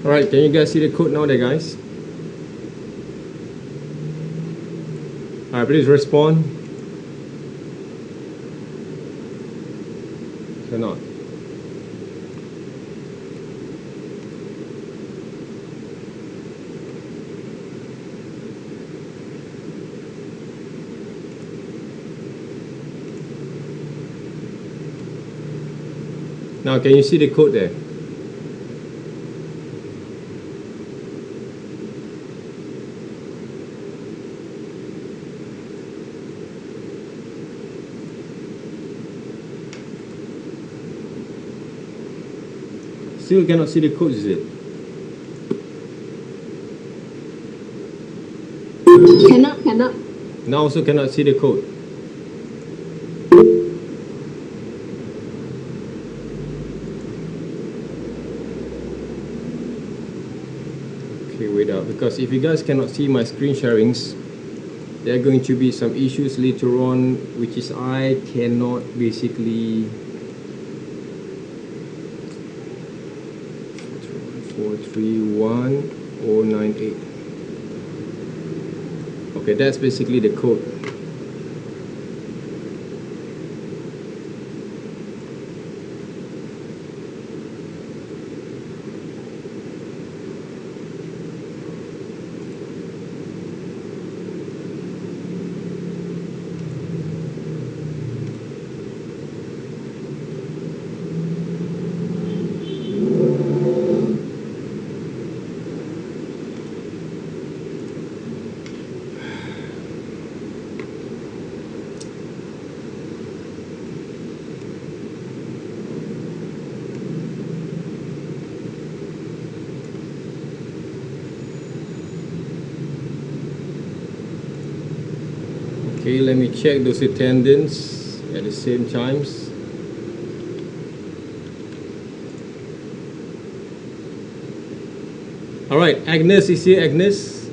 Alright, can you guys see the code now there, guys? Alright, please respond. Cannot. Now, can you see the code there? Still cannot see the code, is it? Cannot. Now also cannot see the code. Okay, wait up, because if you guys cannot see my screen sharings, there are going to be some issues later on, which is I cannot basically 431098. Okay, that's basically the code. Okay, let me check those attendance at the same times. All right, Agnes is here. Agnes.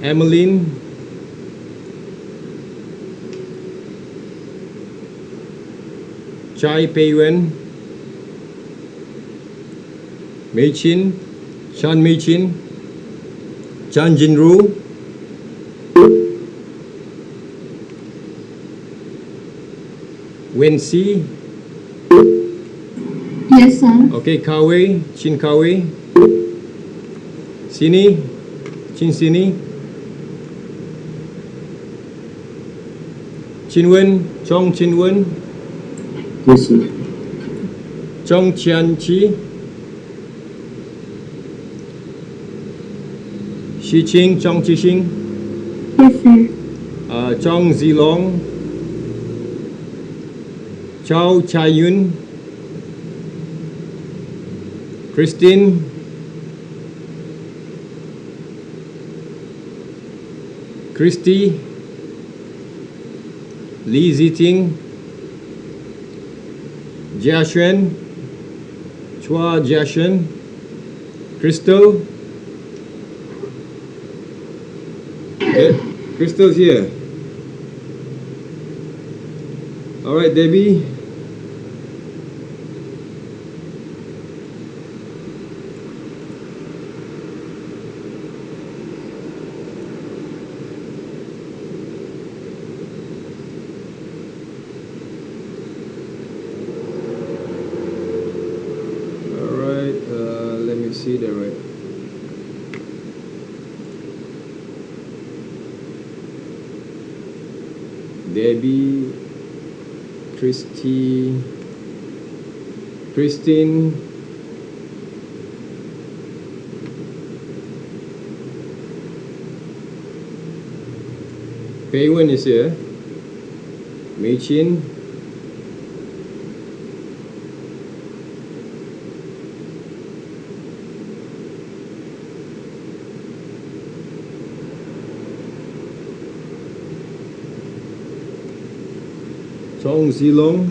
Emmeline. Chai Pei Wen. Mei Chin. Chan Mei Chin. Chan Jinru. Wen Si. Yes, sir. Okay, Kawe. Chin Kawe. Sini. Chin Sini. Chin Wen. Chong Chin Wen. Yes, sir. Chong Chian Chi. Xi Ching, Chong Chi Xing, Yes, sir. Chong Zilong, Chao Chai Yun, Christine, Christy, Li Ziting, Jia Xuan, Chua Jia Xuan, Crystal. Crystal's here. All right, Debbie. All right, let me see there, right. Debbie, Christy, Christine, Pei Wen is here, Mei Chin, Chong Zilong,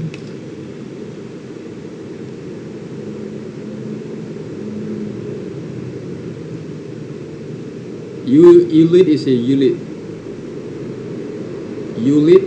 Ulit is a Ulit. Ulit.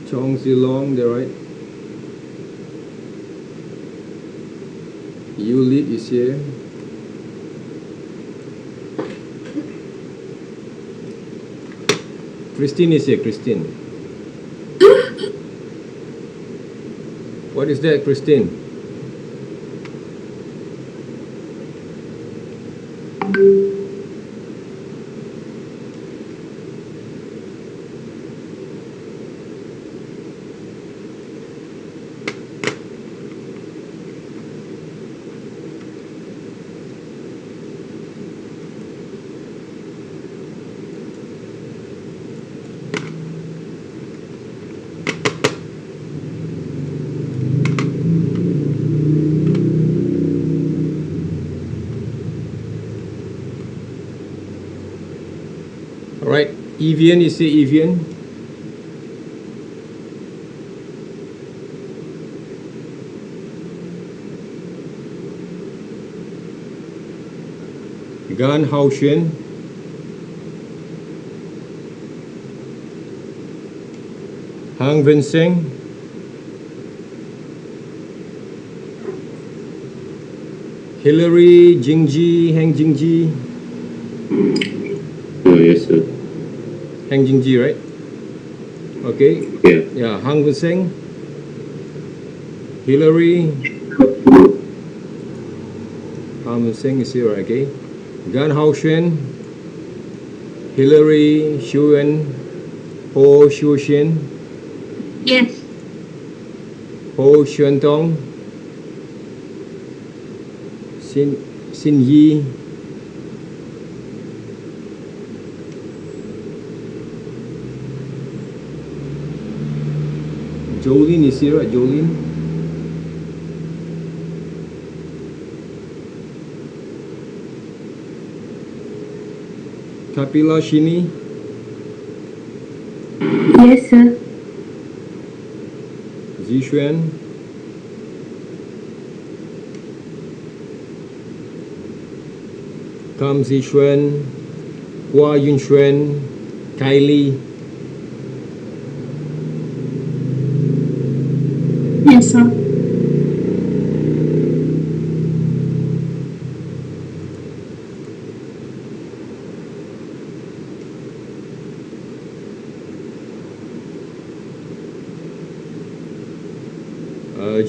Chong Zilong, there, right? Yulit is here. Christine is here, Christine. What is that, Christine? Alright, Evian is here, Evian. Gan Haoshen. Hang Vincent. Hillary Jingji, Hang Jingji. Oh, yes, sir. Hang Jingji, right? Okay. Yeah. Yeah, Hang Vincent. Hillary. Hang Vincent is here, right? Okay. Gan Haoshen. Hillary Xuen. Ho Xiuxian. Yes. Ho Xuantong. Xin Yi. Jolene is here, right? Jolene. Kapila Shini. Yes, sir. Zixuan. Kam Zixuan. Hua Yunxuan. Kylie. Yes, sir.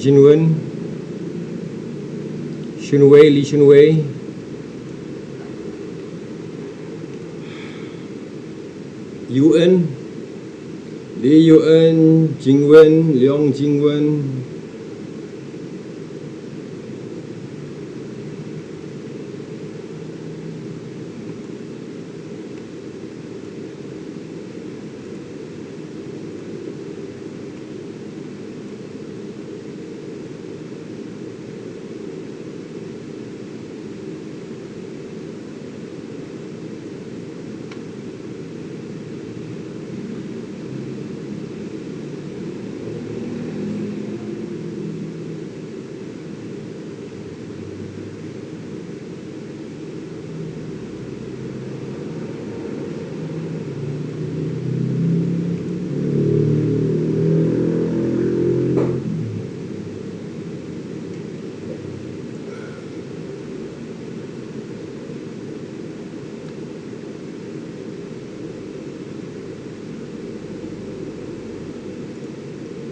Jinwen. Shunwei, Li Shunwei. Yuan. Li Yuan. Jingwen. Liang Jingwen.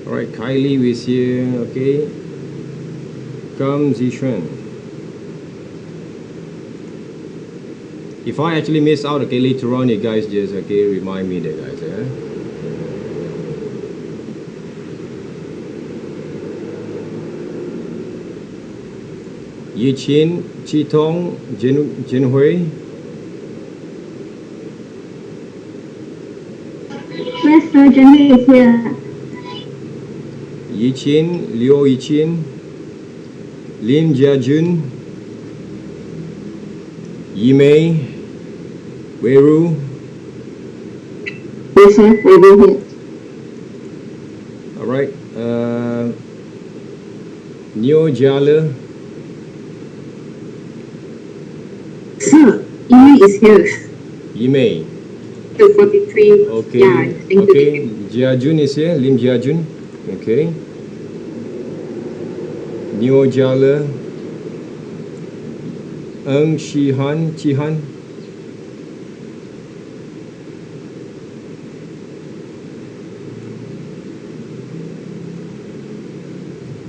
Alright, Kylie is here, okay. Come Zixuan. If I actually miss out, okay, later on, you guys just, okay, remind me that, guys, yeah? Yi Qin, Chi Tong, Jin Hui. Yes, sir. Jenny is here. Yi Qin, Liu Yi Qin, Lin Jiajun, Yi Mei, Wei Ru, Yes, sir. We'll be here. alright, Neo Jiale, Sir, Yi is here. Yi Mei, to 43. Okay. Yeah, I think Okay. Jiajun is here. Lim Jiajun. Okay. Neo Jala. Eng Shihan. Chihan.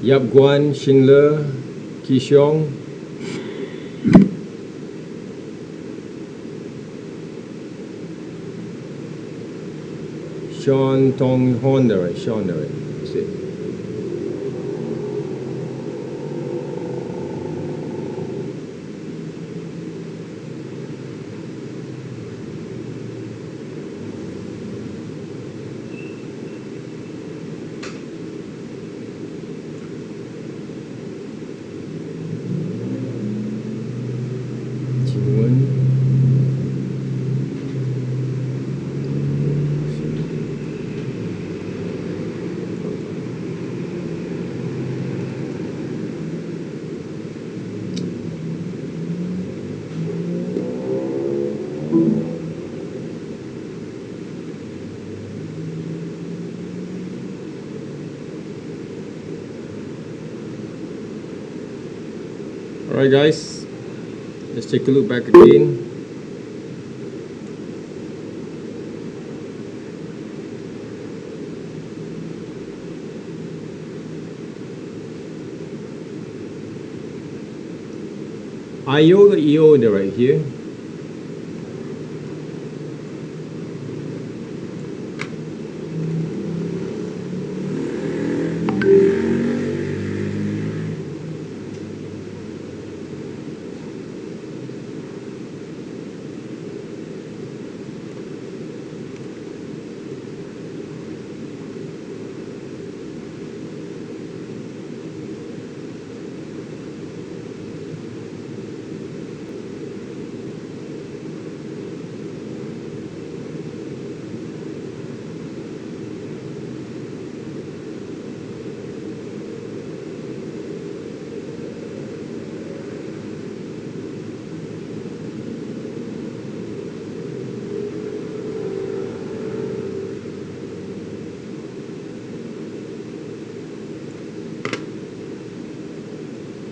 Yap Guan. Shinle. Kishong. Sean Tong Hon. Right. Sean. Right. That's it. Jiwan. Alright guys, let's take a look back again. Iota iota right here.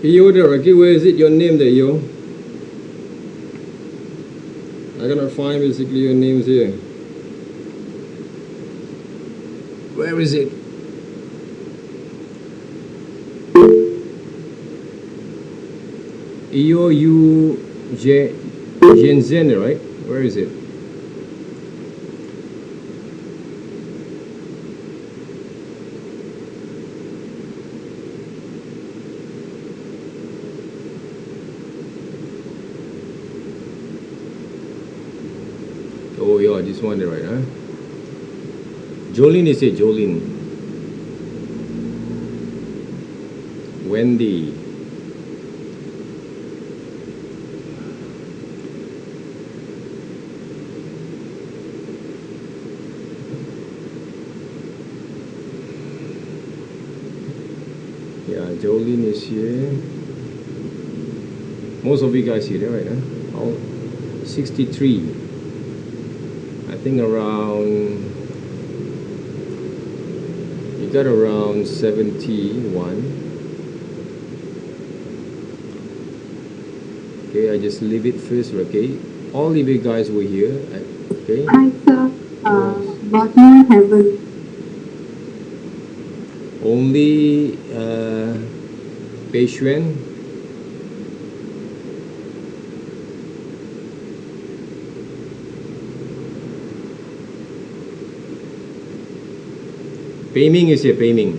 Iota, okay, where is it? Your name there, yo? I cannot find basically your names here. Where is it? Io U Jensen, right? Where is it? Oh yeah, this one right, huh? Jolene is it, Jolene. Wendy. Yeah, Jolene is here. Most of you guys here, right? Huh? All 63. I think around, you got around 71. Okay, I just leave it first, okay? All of you guys were here, okay? I saw bottom heaven. Only Pei Xuan. Pei Ming is here, Pei Ming.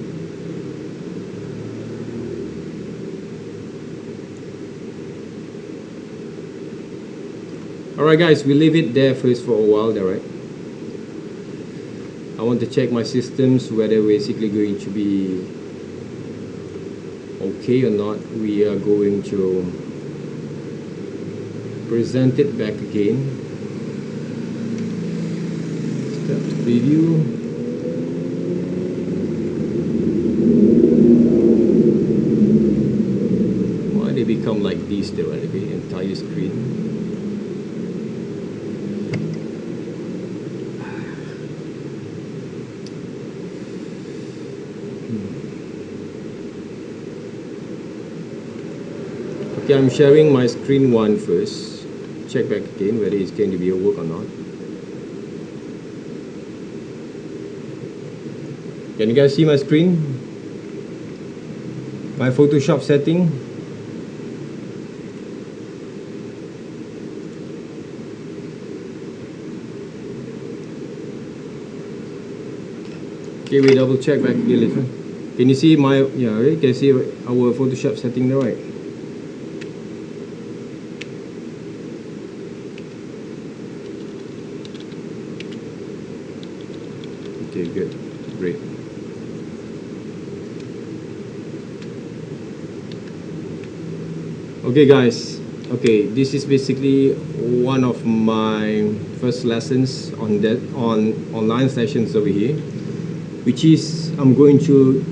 Alright guys, we leave it there first for a while there, right? I want to check my systems whether basically going to be okay or not. We are going to present it back again. Start to preview. Why they become like this there, right? The entire screen. Okay, I'm sharing my screen one first. Check back again whether it's going to be a work or not. Can you guys see my screen? My Photoshop setting? Okay, we double check back again later. Can you see my, yeah, right? Can you see our Photoshop setting there, right? Okay, good, great. Okay guys, okay, this is basically one of my first lessons on that, on online sessions over here, which is I'm going to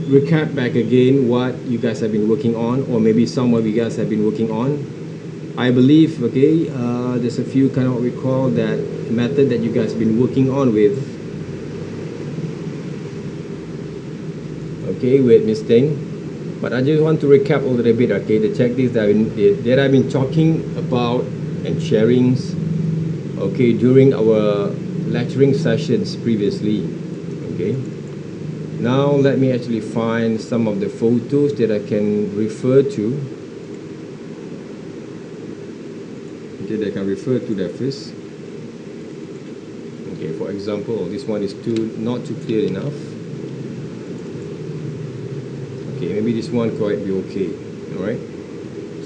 recap back again what you guys have been working on, or maybe some of you guys have been working on. I believe, okay, there's a few kind of what we call that method that you guys have been working on with, okay, with Miss Ting. But I just want to recap a little bit, okay, the checklist that I've been talking about and sharing, okay, during our lecturing sessions previously, okay. Now let me actually find some of the photos that I can refer to. Okay, that I can refer to that first. Okay, for example, this one is not too clear enough. Okay, maybe this one might be okay. Alright.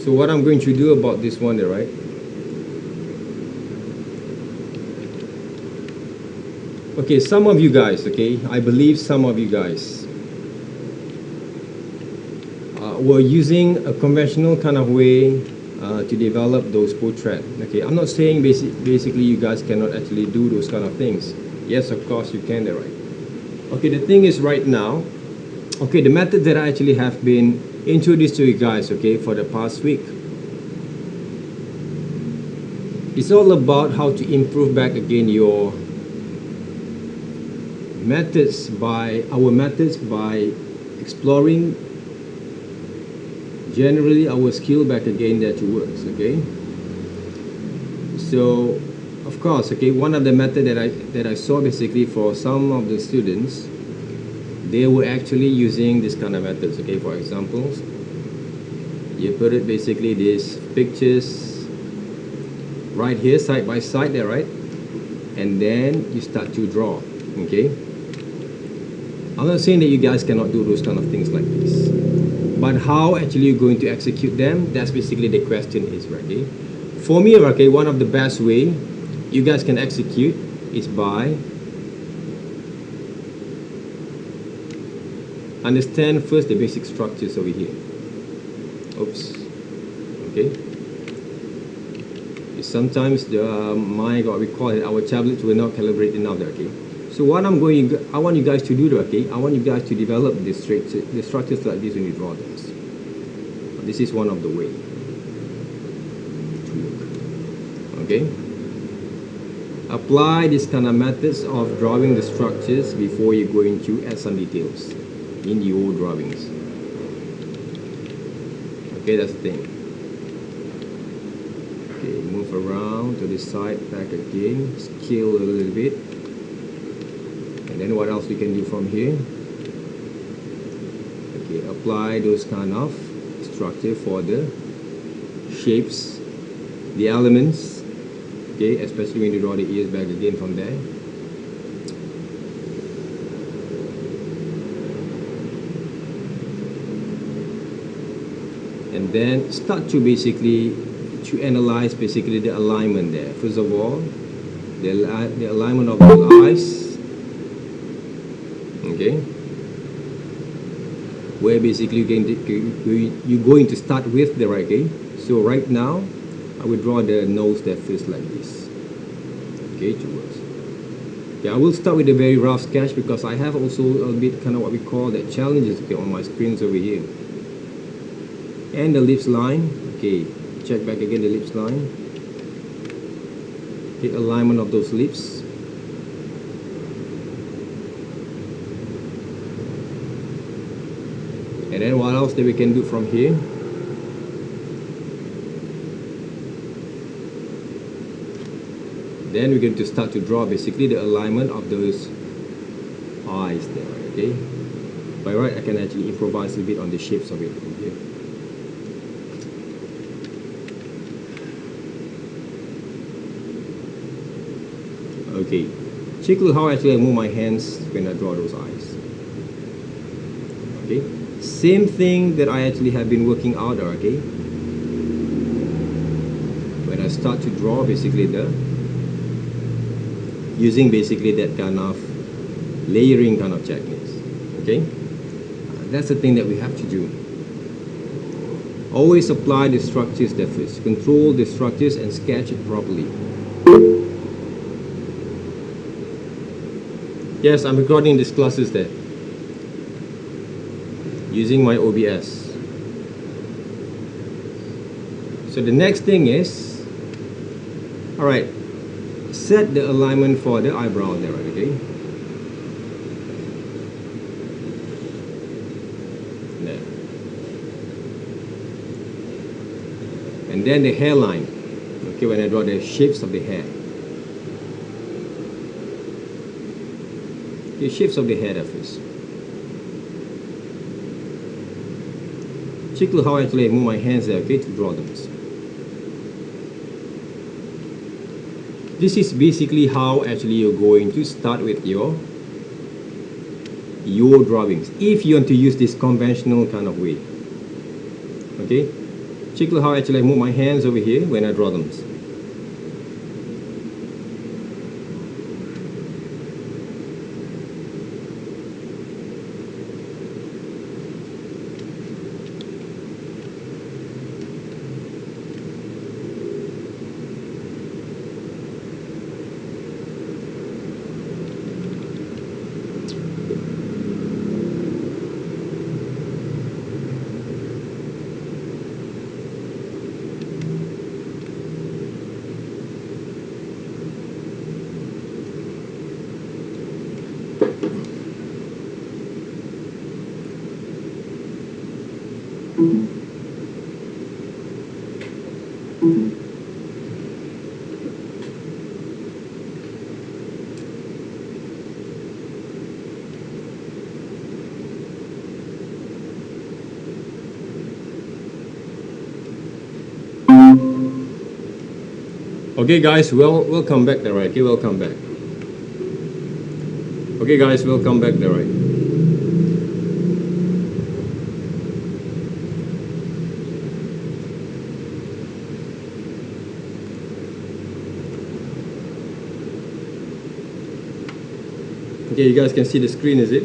So what I'm going to do about this one, right? Okay, some of you guys, okay, I believe some of you guys were using a conventional kind of way to develop those portraits. Okay, I'm not saying basically you guys cannot actually do those kind of things. Yes, of course you can, right? Okay, the thing is right now, okay, the method that I actually have been introduced to you guys, okay, for the past week, it's all about how to improve back again your methods by exploring generally our skill back again that works, okay. So of course, okay, one of the method that I saw basically for some of the students, they were actually using this kind of methods, okay. For example, you put it basically these pictures right here side by side there, right, and then you start to draw, okay. I'm not saying that you guys cannot do those kind of things like this, but how actually you're going to execute them, that's basically the question is, right, okay. For me, okay, one of the best way you guys can execute is by understand first the basic structures over here. Oops. Okay. Sometimes the what we call it, our tablets will not calibrate enough there, okay. So what I want you guys to do, okay, I want you guys to develop the structures like this when you draw them. This is one of the way to work. Okay. Apply this kind of methods of drawing the structures before you go into add some details in your drawings. Okay, that's the thing. Okay, move around to the side, back again, scale a little bit. And then what else we can do from here? Okay, apply those kind of structure for the shapes, the elements. Okay, especially when you draw the ears back again from there. And then start to basically to analyze basically the alignment there. First of all, the alignment of the eyes. Okay, where basically you're going to start with the right, okay. So right now I will draw the nose that feels like this, okay, towards. Okay, I will start with a very rough sketch because I have also a bit kind of what we call that challenges, okay, on my screens over here. And the lips line, okay, check back again the lips line, okay, alignment of those lips. And then what else that we can do from here? Then we're going to start to draw basically the alignment of those eyes there, okay? By right, I can actually improvise a bit on the shapes of it from here. Okay, check look how actually I move my hands when I draw those eyes. Okay, same thing that I actually have been working out, okay? When I start to draw basically using basically that kind of layering kind of techniques, okay? That's the thing that we have to do. Always apply the structures that first. Control the structures and sketch it properly. Yes, I'm recording these classes there using my OBS. So the next thing is, all right, set the alignment for the eyebrow there, okay? There. And then the hairline, okay, when I draw the shapes of the hair. Okay, shapes of the hair at first. Check how actually I move my hands there, okay, to draw them. This is basically how actually you're going to start with your drawings, if you want to use this conventional kind of way. Okay, check how actually I move my hands over here when I draw them. Okay guys, welcome back there, right? Okay, welcome back. Okay guys, welcome back there, right? Okay, you guys can see the screen, is it?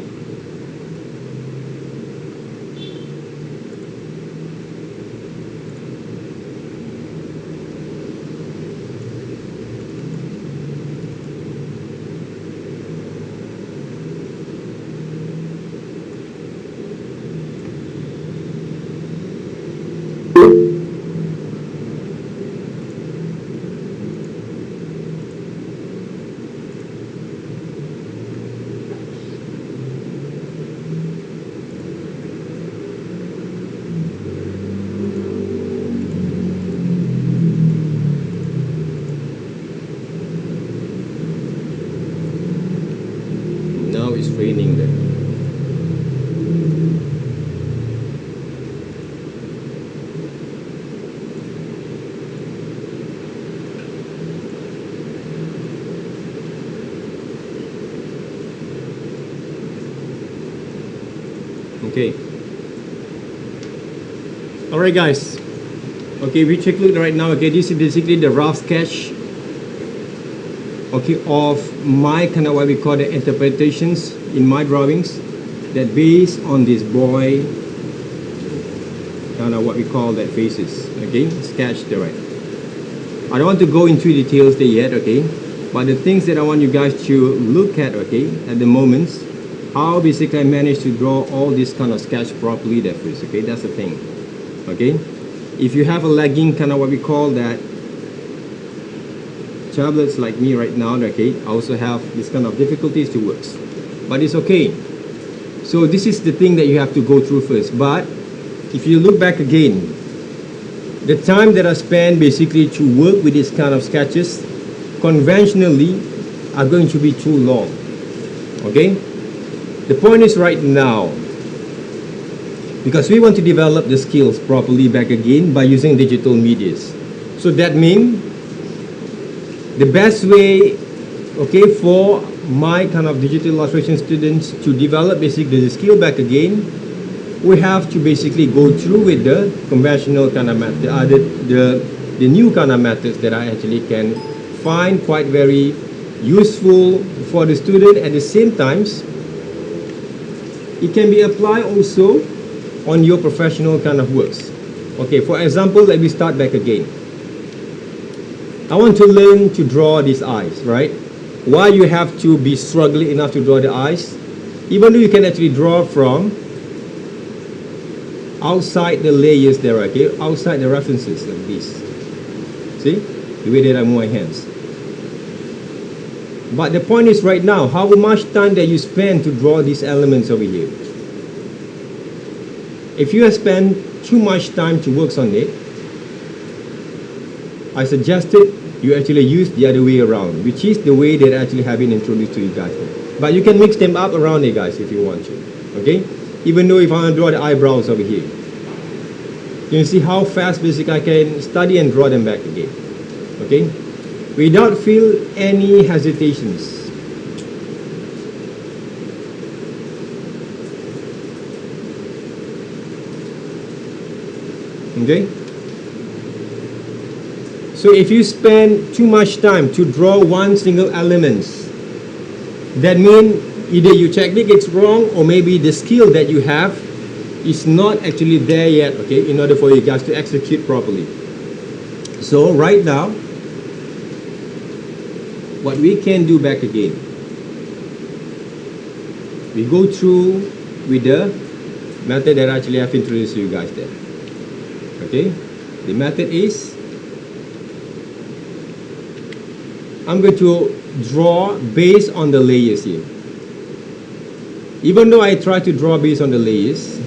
Now it's raining there. Okay. Alright guys. Okay, we check look right now. Okay, this is basically the rough sketch, okay, of my kind of what we call the interpretations in my drawings that based on this boy kind of what we call that faces. Okay, sketch there, right? I don't want to go into details there yet, okay, but the things that I want you guys to look at, okay, at the moment, how basically I managed to draw all this kind of sketch properly there first, okay, that's the thing. Okay, if you have a lagging kind of what we call that tablets like me right now, okay, I also have this kind of difficulties to work, but it's okay. So this is the thing that you have to go through first. But if you look back again, the time that I spent basically to work with these kind of sketches, conventionally are going to be too long. Okay? The point is right now, because we want to develop the skills properly back again by using digital medias. So that means the best way, okay, for my kind of digital illustration students to develop basically the skill back again, we have to basically go through with the conventional kind of method, the new kind of methods that I actually can find quite very useful for the student. At the same times, it can be applied also on your professional kind of works. Okay, for example, let me start back again. I want to learn to draw these eyes, right? Why you have to be struggling enough to draw the eyes, even though you can actually draw from outside the layers there, okay? Outside the references like this. See? The way that I move my hands. But the point is right now, how much time that you spend to draw these elements over here? If you have spent too much time to work on it, I suggested you actually use the other way around, which is the way that I actually have been introduced to you guys. But you can mix them up around it, guys, if you want to. Okay? Even though if I want to draw the eyebrows over here, you can see how fast basically I can study and draw them back again. Okay? Without feel any hesitations. Okay? So if you spend too much time to draw one single element, that means either your technique is wrong or maybe the skill that you have is not actually there yet, okay, in order for you guys to execute properly. So right now, what we can do back again, we go through with the method that I actually have introduced you guys there. Okay, the method is, I'm going to draw based on the layers here. Even though I try to draw based on the layers,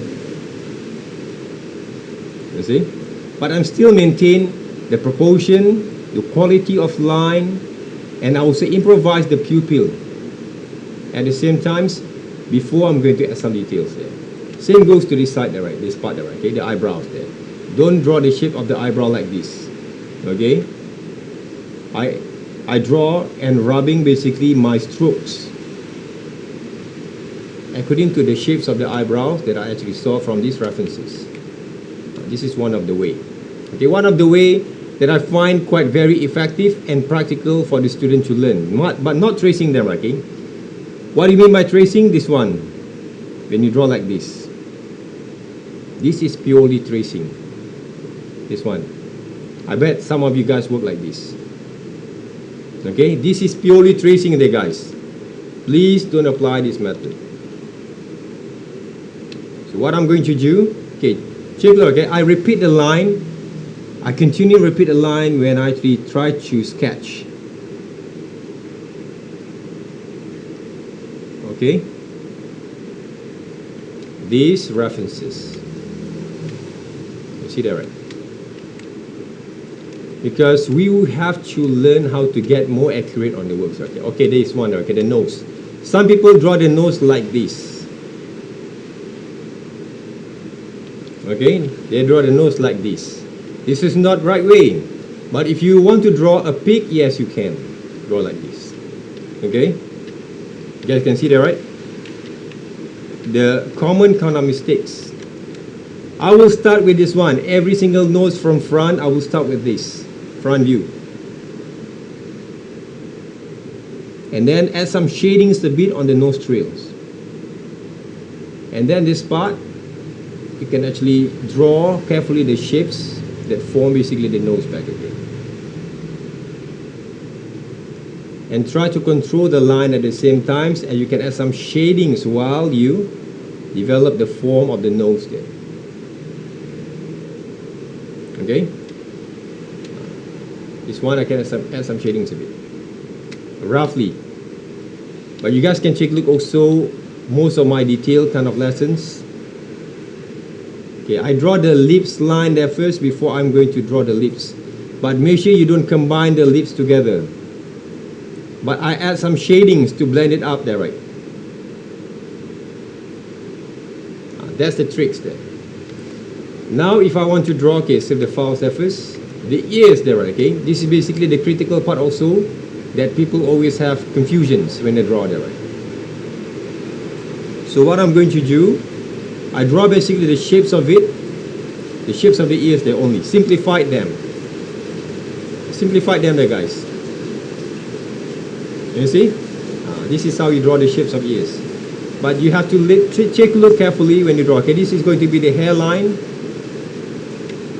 you see, but I'm still maintain the proportion, the quality of line, and I also improvise the pupil at the same times before I'm going to add some details there. Same goes to this side there, right? This part there, right? Okay, the eyebrows there. Don't draw the shape of the eyebrow like this. Okay? I draw and rubbing basically my strokes according to the shapes of the eyebrows that I actually saw from these references. This is one of the way. Okay, one of the way that I find quite very effective and practical for the student to learn, but not tracing them, okay? What do you mean by tracing? This one, when you draw like this. This is purely tracing. This one. I bet some of you guys work like this. Okay, this is purely tracing there, guys. Please don't apply this method. So what I'm going to do, okay, check, okay, I repeat the line. I continue to repeat the line when I actually try to sketch. Okay, these references. You see that, right? Because we will have to learn how to get more accurate on the works. Okay, okay, there is one. Okay, the nose. Some people draw the nose like this. Okay, they draw the nose like this. This is not right way. But if you want to draw a pig, yes, you can draw like this. Okay, you guys can see that, right? The common kind of mistakes. I will start with this one. Every single nose from front, I will start with this. Front view, and then add some shadings a bit on the nostrils, and then this part you can actually draw carefully the shapes that form basically the nose back again, and try to control the line at the same time, and you can add some shadings while you develop the form of the nose there. Okay, this one I can add some shadings a bit, roughly. But you guys can take a look also most of my detailed kind of lessons. Okay, I draw the lips line there first before I'm going to draw the lips. But make sure you don't combine the lips together. but I add some shadings to blend it up there, right? That's the tricks there. Now if I want to draw, okay, save the file surface, the ears there, right, okay? This is basically the critical part also, that people always have confusions when they draw there, right? So what I'm going to do, I draw basically the shapes of it, the shapes of the ears there only, simplified them there, guys. You see? This is how you draw the shapes of ears. But you have to take a look carefully when you draw. Okay, this is going to be the hairline.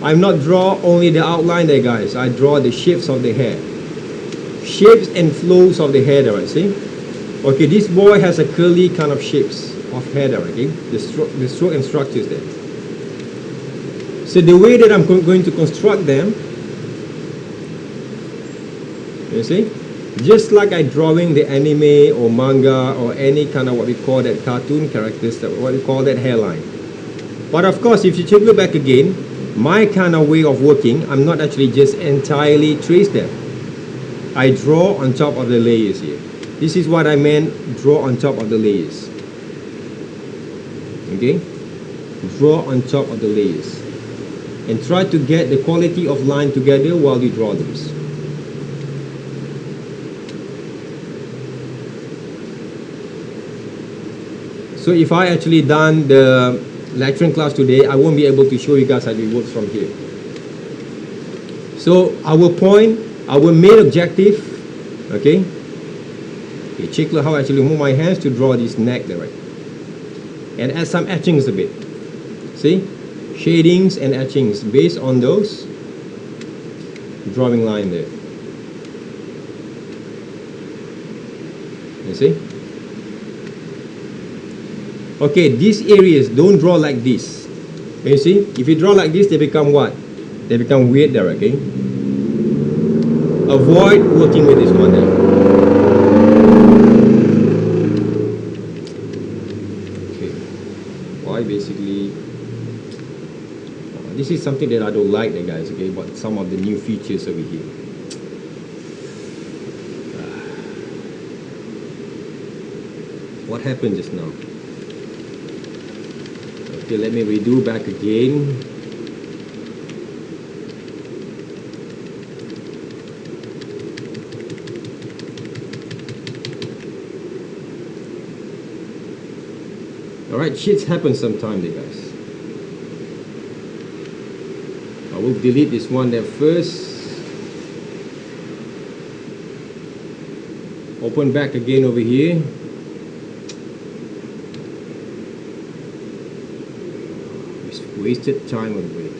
I'm not draw only the outline there, guys. I draw the shapes of the hair. Shapes and flows of the hair there, right? See? Okay, this boy has a curly kind of shapes of hair there, okay? The stroke and structures there. So the way that I'm going to construct them, you see? Just like I drawing the anime or manga or any kind of what we call that cartoon characters, what we call that hairline. But of course, if you take a look back again, my kind of way of working, I'm not actually just entirely trace them. I draw on top of the layers here. This is what I meant, draw on top of the layers. Okay? Draw on top of the layers. And try to get the quality of line together while you draw them. So if I actually done the lecturing class today, I won't be able to show you guys how it works from here. So our point, our main objective, okay? Okay, check how I actually move my hands to draw this neck there, right? And add some etchings a bit. See? Shadings and etchings based on those drawing line there. You see? Okay, these areas don't draw like this. Can you see? If you draw like this, they become what? They become weird there, okay? Avoid working with this one there. Okay. Why basically? This is something that I don't like there, guys, okay? But some of the new features over here. What happened just now? Okay, let me redo back again. Alright, shits happen sometime there, guys. I will delete this one there first. Open back again over here. Wasted time on wait.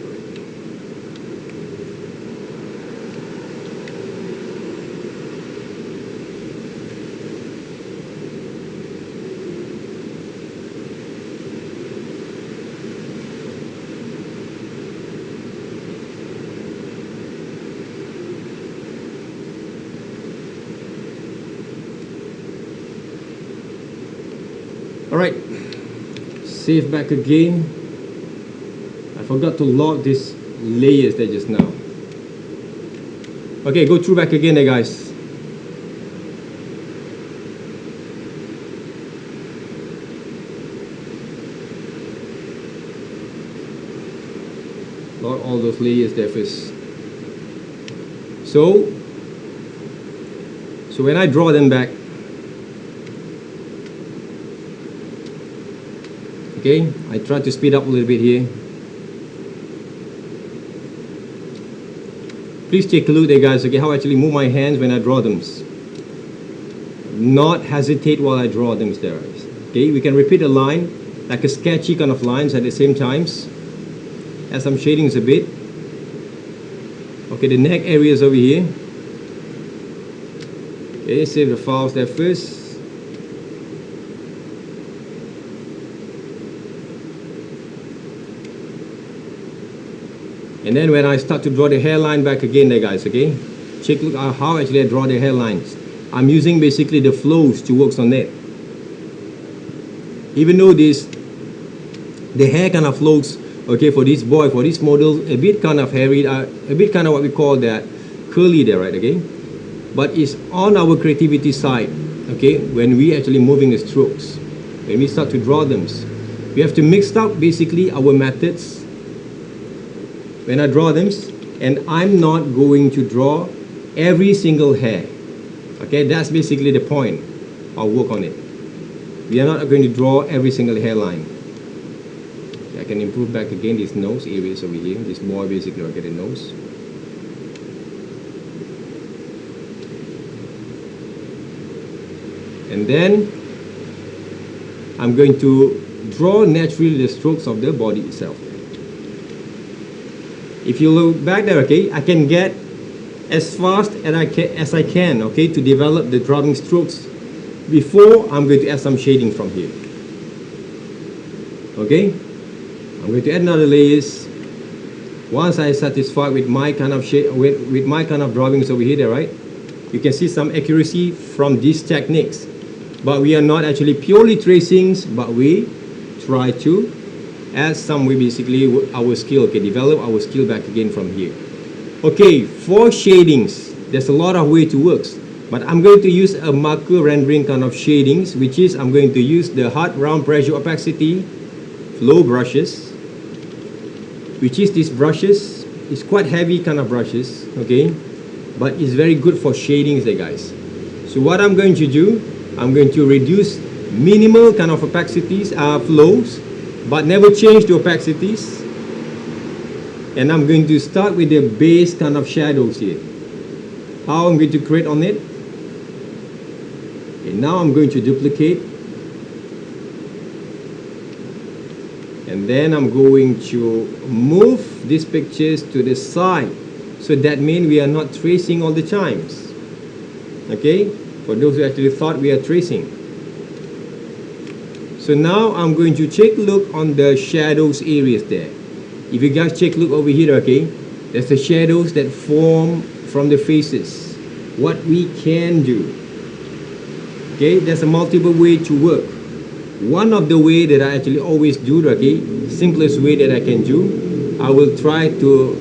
All right, save back again. I forgot to lock these layers there just now. Okay, go through back again there, guys. Lock all those layers there first. So when I draw them back, okay, I try to speed up a little bit here. Please take a look there, guys, okay, how I actually move my hands when I draw them. Not hesitate while I draw them there. Okay, we can repeat a line, like a sketchy kind of lines at the same times. Add some shadings a bit. Okay, the neck areas over here. Okay, save the files there first. And then when I start to draw the hairline back again there, guys, okay? Check look at how actually I draw the hairlines. I'm using basically the flows to work on it. Even though the hair kind of flows, okay, for this boy, for this model, a bit kind of hairy, a bit kind of what we call that curly there, right, okay? but it's on our creativity side, okay, when we actually moving the strokes, when we start to draw them. We have to mix up basically our methods when I draw them, and I'm not going to draw every single hair. Okay, that's basically the point. I'll work on it. We are not going to draw every single hairline. I can improve back again these nose areas over here. This boy basically will get a nose. And then I'm going to draw naturally the strokes of the body itself. If you look back there, okay, I can get as fast as I can, okay, to develop the drawing strokes before I'm going to add some shading from here. Okay, I'm going to add another layers. Once I satisfied with my kind of with my kind of drawings over here, right? You can see some accuracy from these techniques, but we are not actually purely tracings, but we try to add some way basically our skill, okay, develop our skill back again from here. Okay, for shadings, there's a lot of way to work, but I'm going to use a marker rendering kind of shadings, which is I'm going to use the hard round pressure opacity flow brushes, which is these brushes. It's quite heavy kind of brushes, okay, but it's very good for shadings there, guys. So what I'm going to do, I'm going to reduce minimal kind of opacities, flows, but never change the opacities. And I'm going to start with the base kind of shadows here. How I'm going to create on it. Okay, now I'm going to duplicate. And then I'm going to move these pictures to the side. So that means we are not tracing all the times. Okay? For those who actually thought we are tracing. So now I'm going to take a look on the shadows areas there. If you guys take a look over here, okay, there's the shadows that form from the faces. What we can do. Okay, there's a multiple way to work. One of the way that I actually always do, okay, simplest way that I can do, I will try to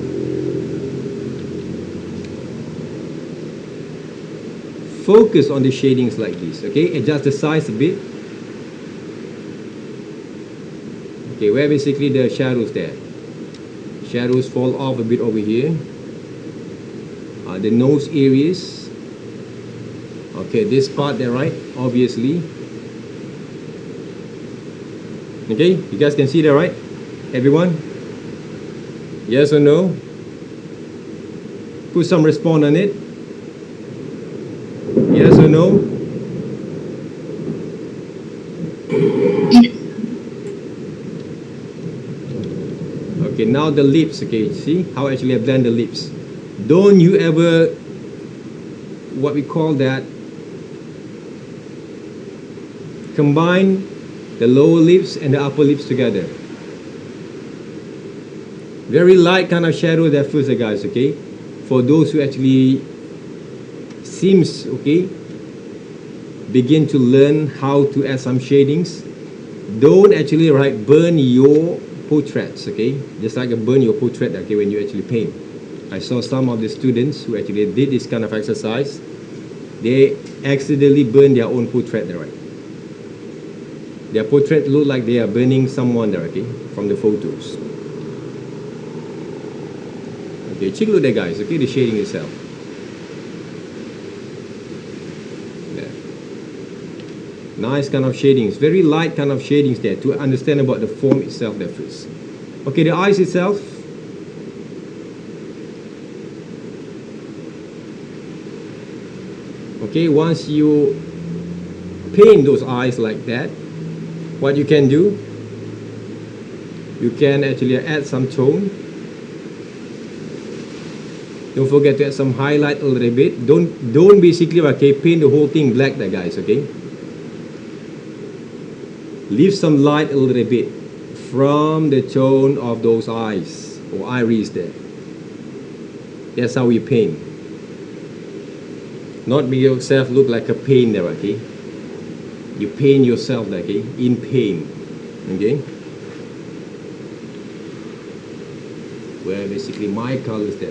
focus on the shadings like this, okay, adjust the size a bit. Okay, where basically the shadows there. Shadows fall off a bit over here. The nose areas. Okay, this part there, right? Obviously. Okay, you guys can see that, right? Everyone? Yes or no? Put some response on it. Yes or no? Okay, now the lips, okay, see how actually I blend the lips. Don't you ever, what we call that, combine the lower lips and the upper lips together. Very light kind of shadow that first, guys, okay? For those who actually seems, okay, begin to learn how to add some shadings, don't actually burn your portraits, okay, just like burn your portrait, okay, when you actually paint. I saw some of the students who actually did this kind of exercise. They accidentally burned their own portrait there, right? Their portrait look like they are burning someone there, okay, from the photos. Okay, check a look there, guys, okay, the shading itself. Nice kind of shadings, very light kind of shadings there to understand about the form itself there first. Okay, the eyes itself. Okay, once you paint those eyes like that, what you can do, you can actually add some tone. Don't forget to add some highlight a little bit. Don't basically, okay, paint the whole thing black there, guys, okay? Leave some light a little bit from the tone of those eyes or iris there. That's how we paint. Not make yourself look like a paint there, okay? You paint yourself, okay? In paint, okay? Where basically my colors there,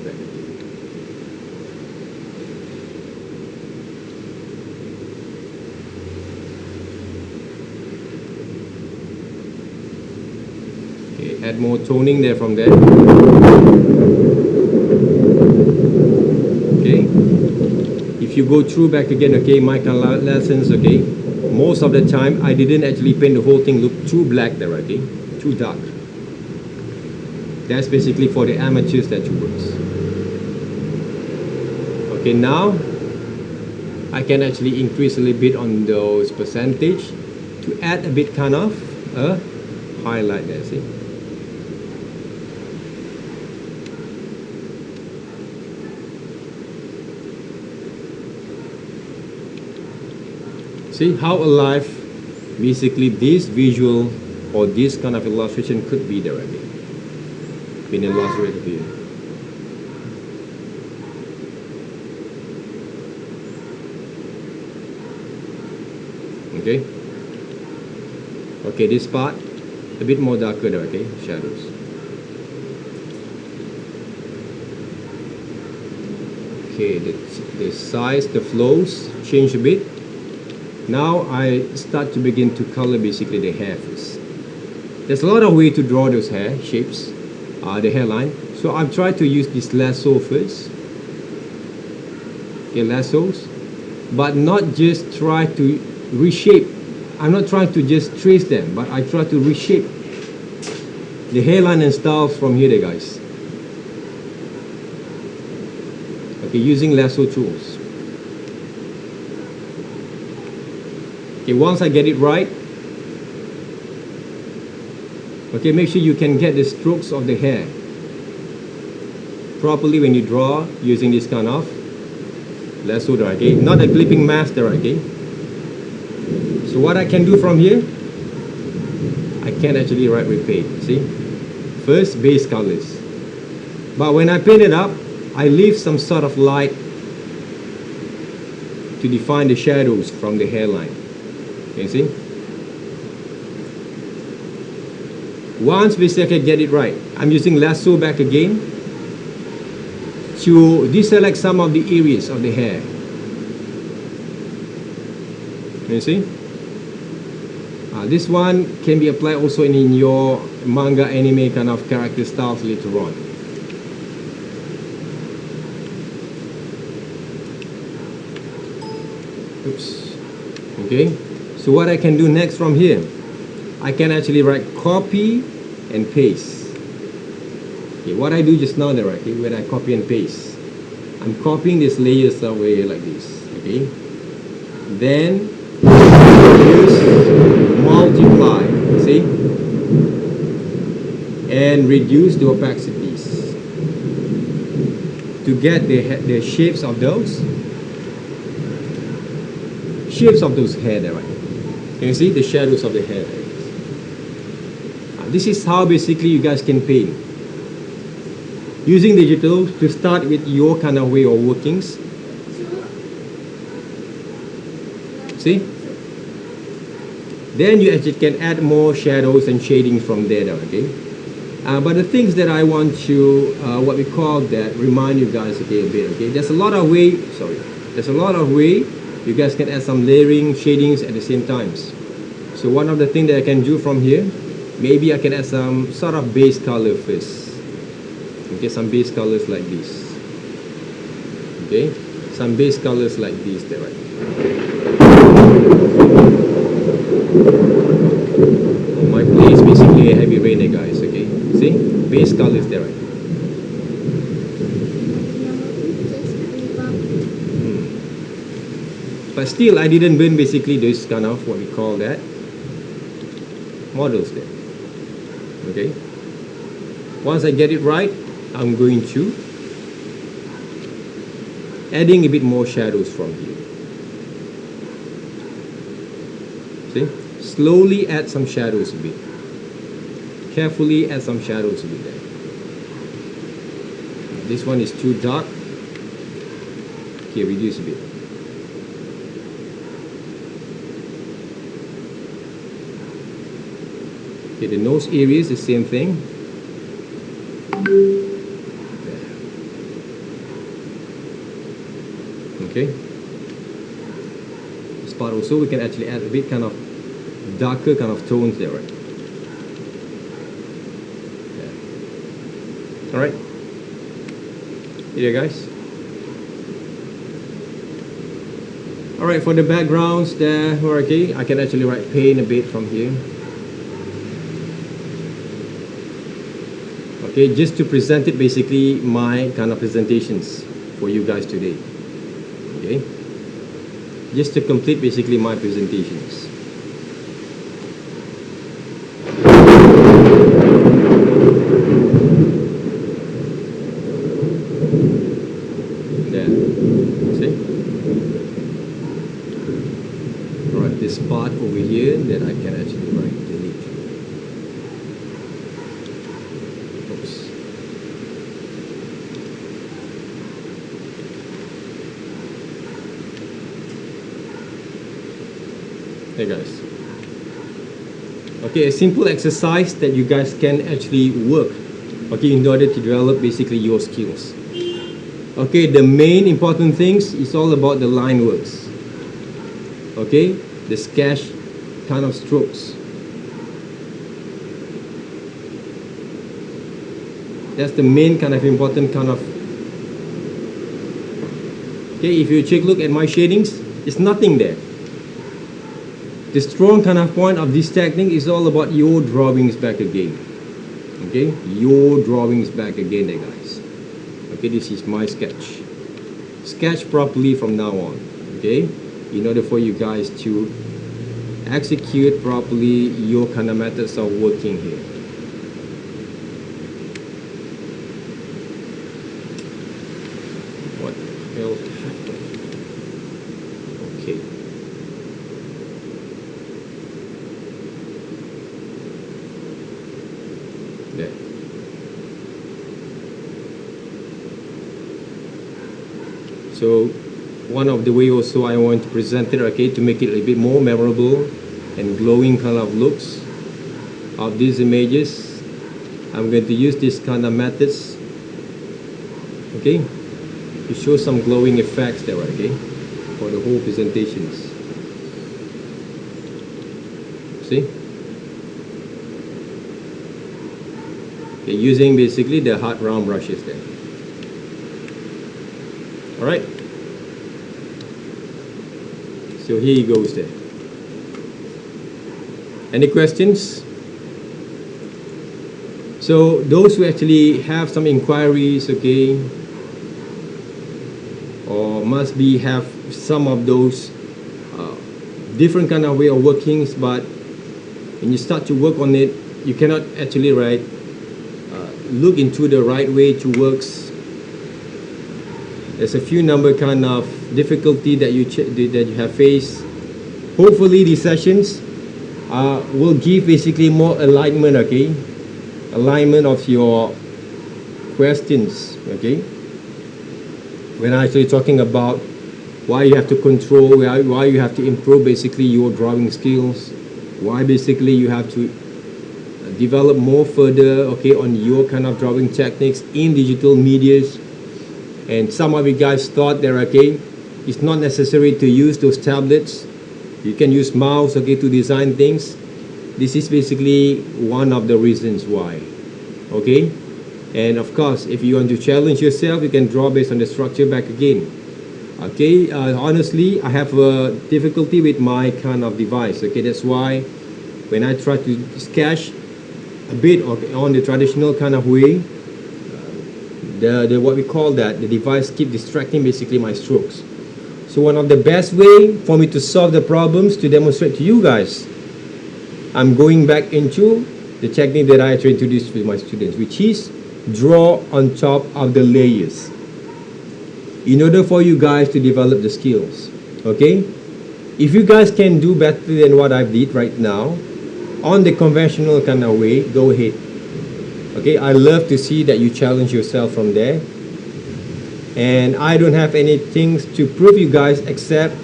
Okay, add more toning there from there. Okay. If you go through back again, okay, my color lessons, okay, most of the time I didn't actually paint the whole thing look too black there, okay, too dark. That's basically for the amateurs that you works. Okay, now I can actually increase a little bit on those percentage to add a bit kind of a highlight there, see. See how alive basically this visual or this kind of illustration could be there again. Been illustrated here. Okay. Okay, this part a bit more darker there, okay, shadows. Okay, the size, the flows change a bit. Now I start to begin to color basically the hair first. There's a lot of way to draw those hair shapes, the hairline. So I'm trying to use this lasso first. Okay, lassos, but not just try to reshape. I'm not trying to just trace them, but I try to reshape the hairline and styles from here, guys. Okay, using lasso tools. Okay, once I get it right, okay, make sure you can get the strokes of the hair properly when you draw using this kind of lasso there, okay, not a clipping mask there, okay. So what I can do from here, I can actually write with paint, see. First, base colors, but when I paint it up, I leave some sort of light to define the shadows from the hairline. Can you see? Once basically I get it right, I'm using lasso back again to deselect some of the areas of the hair. Can you see? This one can be applied also in your manga anime kind of character styles later on. Oops. Okay. So what I can do next from here, I can actually write copy and paste. Okay, what I do just now there, okay, when I copy and paste, I'm copying these layers away like this, okay. Then use multiply, see, and reduce the opacities to get the shapes of those hair there, right? Can you see the shadows of the hair? This is how basically you guys can paint. Using digital to start with your kind of way of workings. See? Then you actually can add more shadows and shading from there, okay? But the things that I want to, what we call that, remind you guys again a bit, okay? There's a lot of way you guys can add some layering, shadings at the same times. So one of the things that I can do from here, maybe I can add some sort of base color first. Okay, some base colors like this. Okay, some base colors like this there, right? My place basically a heavy rain there, guys, okay? See? Base colors there, right? But still, I didn't burn basically this kind of what we call that models there. Okay. Once I get it right, I'm going to adding a bit more shadows from here. See? Slowly add some shadows a bit. Carefully add some shadows a bit there. This one is too dark. Okay, reduce a bit. Okay, the nose area is the same thing. Okay. This part also we can actually add a bit kind of darker kind of tones there, right? All right. Here, guys. All right, for the backgrounds there, okay, I can actually paint a bit from here. Okay, just to present it, basically my kind of presentations for you guys today. Okay, just to complete basically my presentations. There, see? All right, this part over here that I can actually delete. Oops. Hey guys. Okay, a simple exercise that you guys can actually work, okay, in order to develop basically your skills. Okay, the main important things is all about the line works. Okay, the sketch kind of strokes. That's the main kind of important kind of. Okay, if you take a look at my shadings, it's nothing there. The strong kind of point of this technique is all about your drawings back again. Okay, your drawings back again there, guys. Okay, this is my sketch. Sketch properly from now on. Okay, in order for you guys to execute properly your kind of methods of working here. What the hell happened? Okay. There. So one of the way also I want to present it, okay, to make it a little bit more memorable and glowing kind of looks of these images, I'm going to use this kind of methods, okay, to show some glowing effects there, okay, for the whole presentations. See? Okay, using basically the hard round brushes there. Alright. So here he goes there. Any questions? So those who actually have some inquiries, okay, or must be have some of those different kind of way of workings, but when you start to work on it, you cannot actually look into the right way to works. There's a few number kind of difficulty that you have faced. Hopefully these sessions will give basically more alignment, okay, alignment of your questions, okay, when I'm actually talking about why you have to control, why you have to improve basically your drawing skills, why basically you have to develop more further, okay, on your kind of drawing techniques in digital medias. And some of you guys thought that, okay, it's not necessary to use those tablets. You can use mouse, okay, to design things. This is basically one of the reasons why, okay? And of course, if you want to challenge yourself, you can draw based on the structure back again. Okay, honestly, I have a difficulty with my kind of device, okay? That's why when I try to sketch a bit on the traditional kind of way, the what we call that, the device keep distracting basically my strokes. So one of the best way for me to solve the problems, to demonstrate to you guys, I'm going back into the technique that I try to introduce with my students, which is draw on top of the layers, in order for you guys to develop the skills. Okay, if you guys can do better than what I did right now on the conventional kind of way, go ahead. Okay, I love to see that you challenge yourself from there. And I don't have anything to prove you guys, except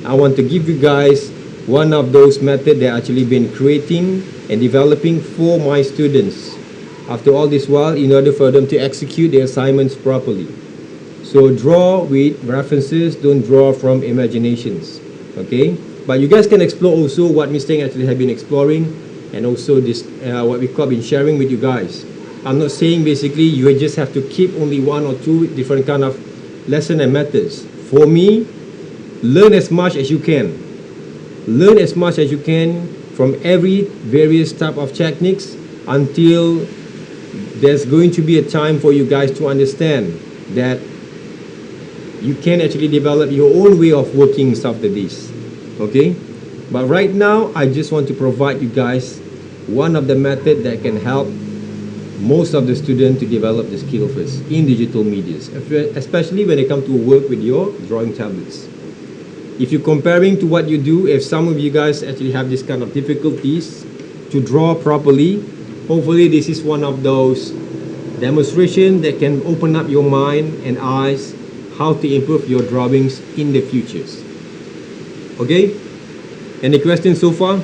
I want to give you guys one of those methods that I've actually been creating and developing for my students after all this while, in order for them to execute their assignments properly. So draw with references, don't draw from imaginations. Okay, but you guys can explore also what Mr. actually have been exploring, and also this what we call been sharing with you guys. I'm not saying basically you just have to keep only one or two different kind of lesson and methods. For me, learn as much as you can. Learn as much as you can from every various type of techniques until there's going to be a time for you guys to understand that you can actually develop your own way of working stuff like this. Okay? But right now, I just want to provide you guys one of the method that can help most of the students to develop the skill first in digital medias, especially when it comes to work with your drawing tablets. If you're comparing to what you do, if some of you guys actually have this kind of difficulties to draw properly, hopefully this is one of those demonstrations that can open up your mind and eyes how to improve your drawings in the futures. Okay? Any questions so far?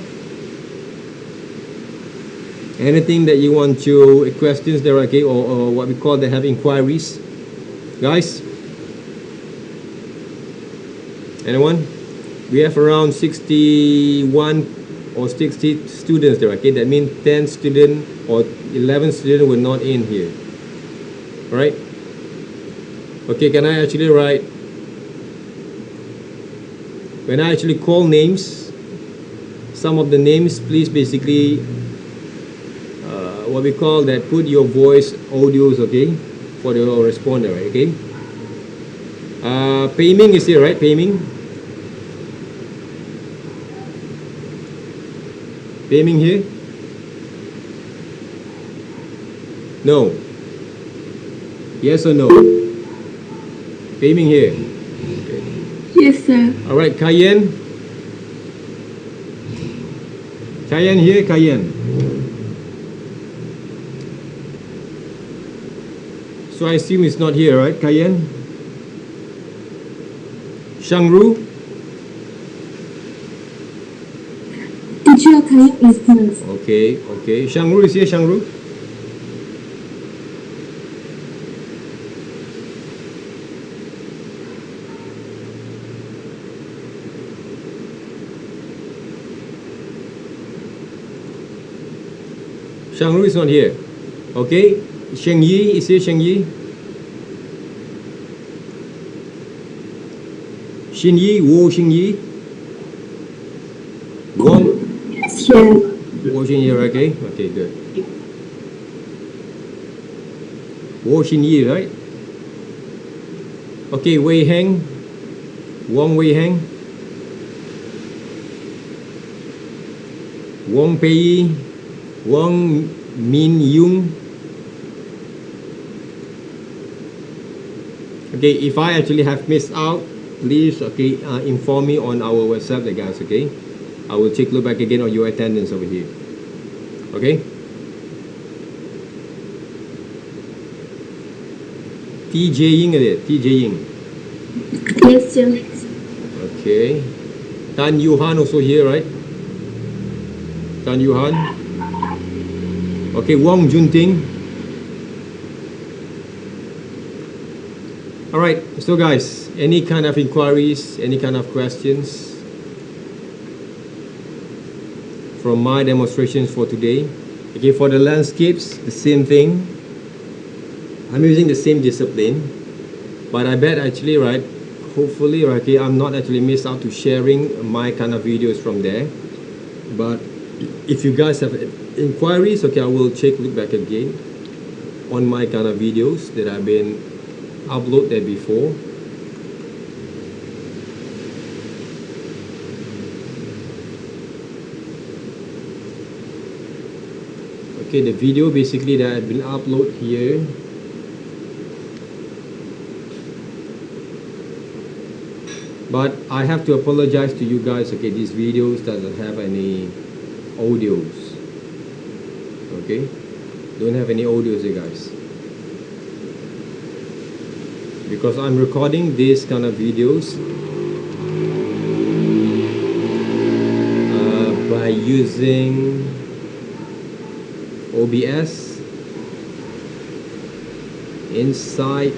Anything that you want to questions there, okay, or what we call the have inquiries, guys? Anyone? We have around 61 or 60 students there, okay? That means 10 students or 11 students were not in here. All right? Okay, can I actually write? When I actually call names, some of the names, please basically what we call that, put your voice audios, okay, for the responder, right, okay? Pei-Ming is here, right? Pei-Ming? Pei-Ming here? No. Yes or no? Pei-Ming here? Okay. Yes, sir. All right, Cayenne? Cayenne here? Cayenne? So I assume it's not here, right, Cayenne? Shangru? Teacher Kayam is here. Okay, okay. Shangru is here, Shangru? Shangru is not here. Okay. Sheng Yi is here, Sheng Yi? Xin Yi, Wu Xin Yi? Wong? Yes, here. Wu Xin Yi, okay? Okay, good. Wu Xin Yi, right? Okay, Wei Heng? Wong Wei Heng? Wong Pei Yi? Wong Min Yung? Okay, if I actually have missed out, please, okay, inform me on our WhatsApp, guys, okay? I will take a look back again on your attendance over here. Okay? TJ Ying is it? TJ Ying. Yes, sir. Okay. Tan Yuhan also here, right? Tan Yuhan. Okay, Wong Junting. All right, so guys, any kind of inquiries, any kind of questions from my demonstrations for today? Okay, for the landscapes, the same thing. I'm using the same discipline, but I bet actually, right, hopefully, right, okay, I'm not actually missed out to sharing my kind of videos from there. But if you guys have inquiries, okay, I will check look back again on my kind of videos that I've been upload there before. Okay, the video basically that I've been upload here. But I have to apologize to you guys, okay, these videos doesn't have any audios. Okay, don't have any audios here, guys. Because I'm recording these kind of videos by using OBS inside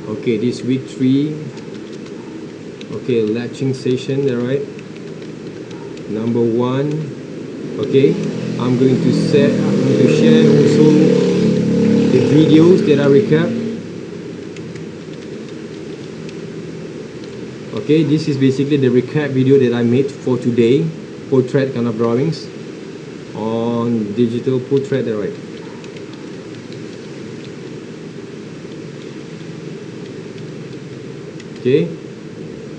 okay, this week 3, okay, latching session, all right. number 1. Okay, I'm going to share also the videos that I recap. Okay, this is basically the recap video that I made for today, portrait kind of drawings on digital portrait, right? Okay,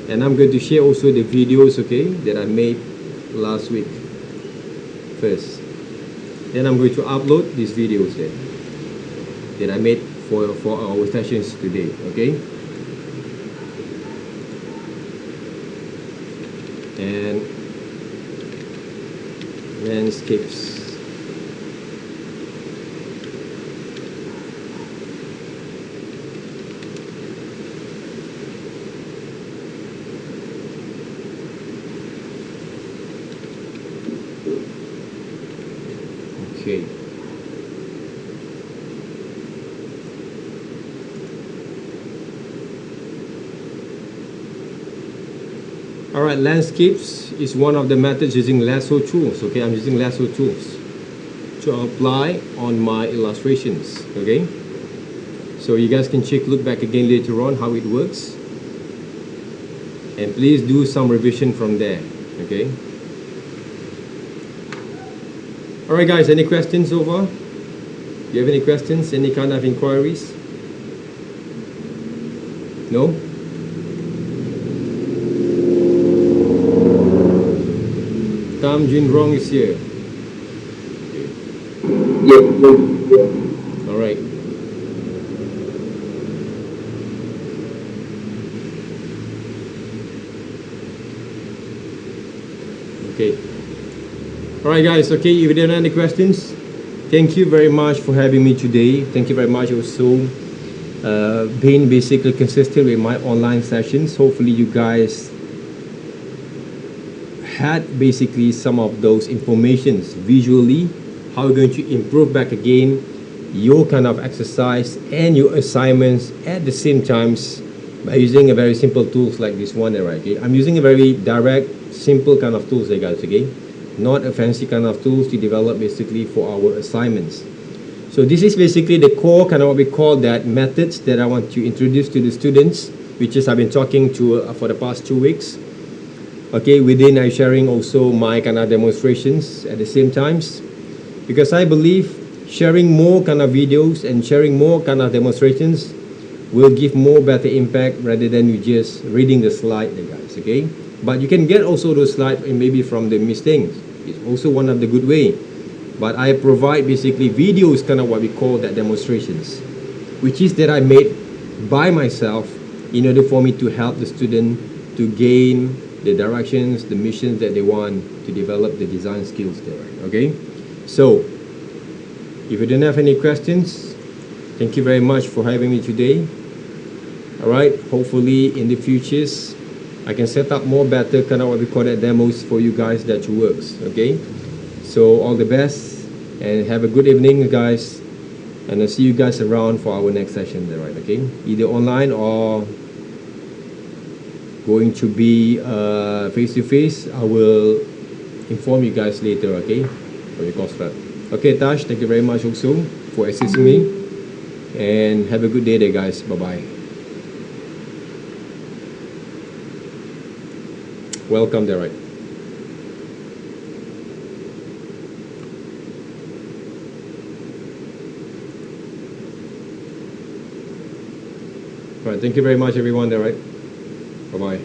and I'm going to share also the videos, okay, that I made last week first. Then I'm going to upload these videos that I made for our sessions today, okay? And landscapes. Okay. All right, landscapes is one of the methods using lasso tools. Okay, I'm using lasso tools to apply on my illustrations. Okay, so you guys can look back again later on how it works, and please do some revision from there. Okay. All right, guys. Any questions so far? Do you have any questions? Any kind of inquiries? No. Tam Jin Rong is here. Yeah. All right. Okay. All right, guys. Okay, if you don't have any questions, thank you very much for having me today. Thank you very much also being basically consistent with my online sessions. Hopefully you guys had basically some of those informations visually, how you're going to improve back again your kind of exercise and your assignments at the same times by using a very simple tools like this one right. Okay, I'm using a very direct, simple kind of tools, guys. Okay, not a fancy kind of tools to develop basically for our assignments. So this is basically the core kind of what we call that methods that I want to introduce to the students, which is I've been talking to for the past 2 weeks. Okay, within I sharing also my kind of demonstrations at the same times, because I believe sharing more kind of videos and sharing more kind of demonstrations will give more better impact rather than you just reading the slide, guys. Okay, but you can get also those slides maybe from the missing. It's also one of the good way, but I provide basically videos kind of what we call that demonstrations, which is that I made by myself in order for me to help the student to gain the directions, the missions that they want to develop the design skills there. Okay, so if you don't have any questions, thank you very much for having me today. All right, hopefully in the futures I can set up more better kind of what we call that demos for you guys that works. Okay, so all the best and have a good evening, guys, and I'll see you guys around for our next session there, right? Okay, either online or going to be face to face. I will inform you guys later. Okay, for your course prep. Okay, Tash, thank you very much also for assisting me, and have a good day there, guys. Bye bye. Welcome there, right? All right, thank you very much everyone there, right? Bye bye.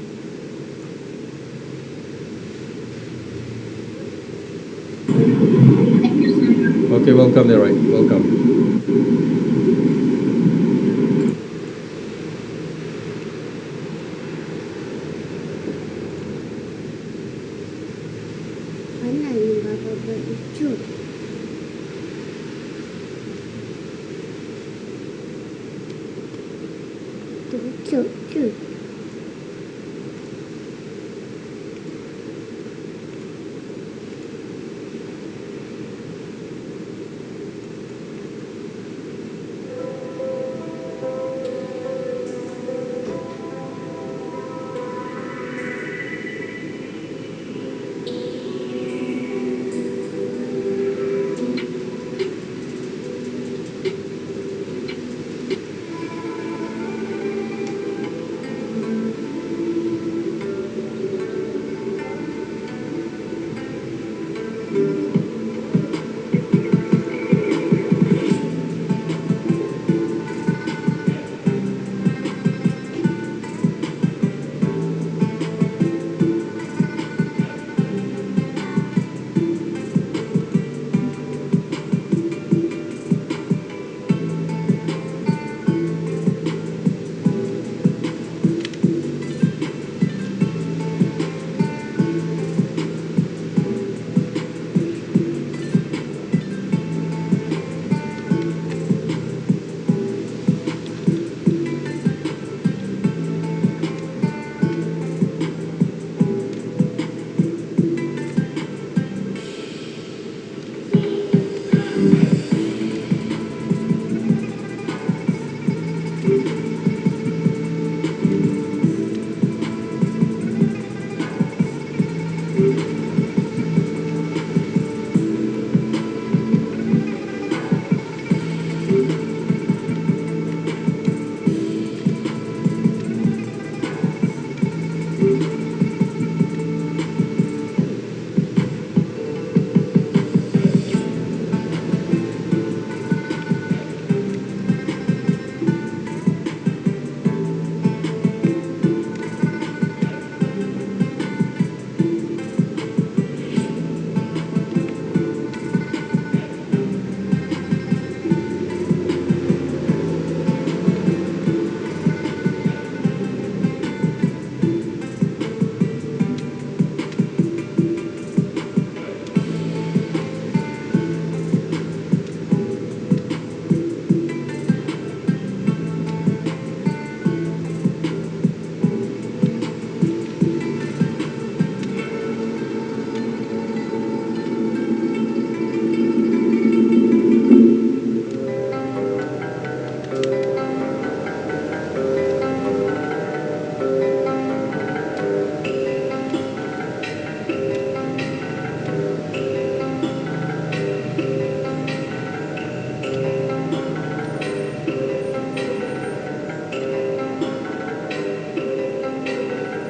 Okay, welcome there, right? Welcome.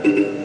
Fight.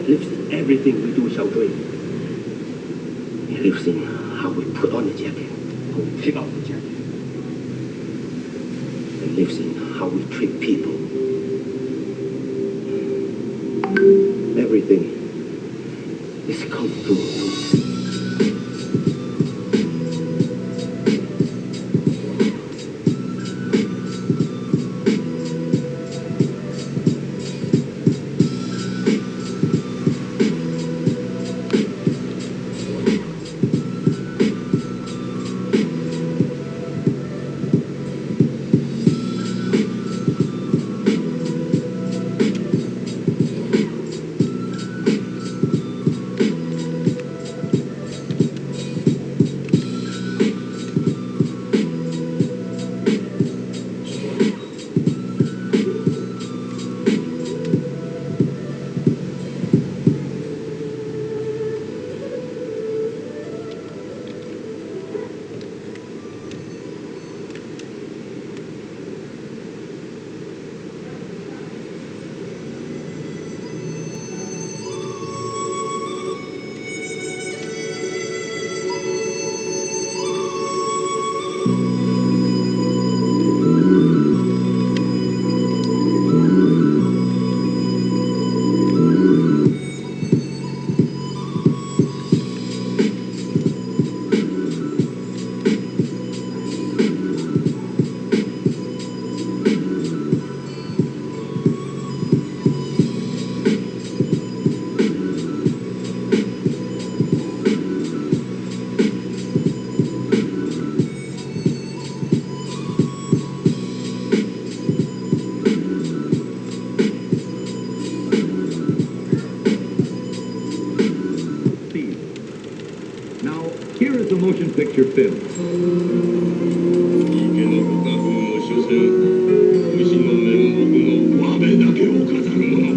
lives in everything we do, Xiaodui. It lives in how we put on the jacket, how we take off the jacket. It lives in how we treat people. Everything is kung fu. accept your failure. 池のご家風も所詮牛の面目のわべだけを飾るもの。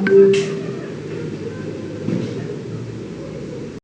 Trong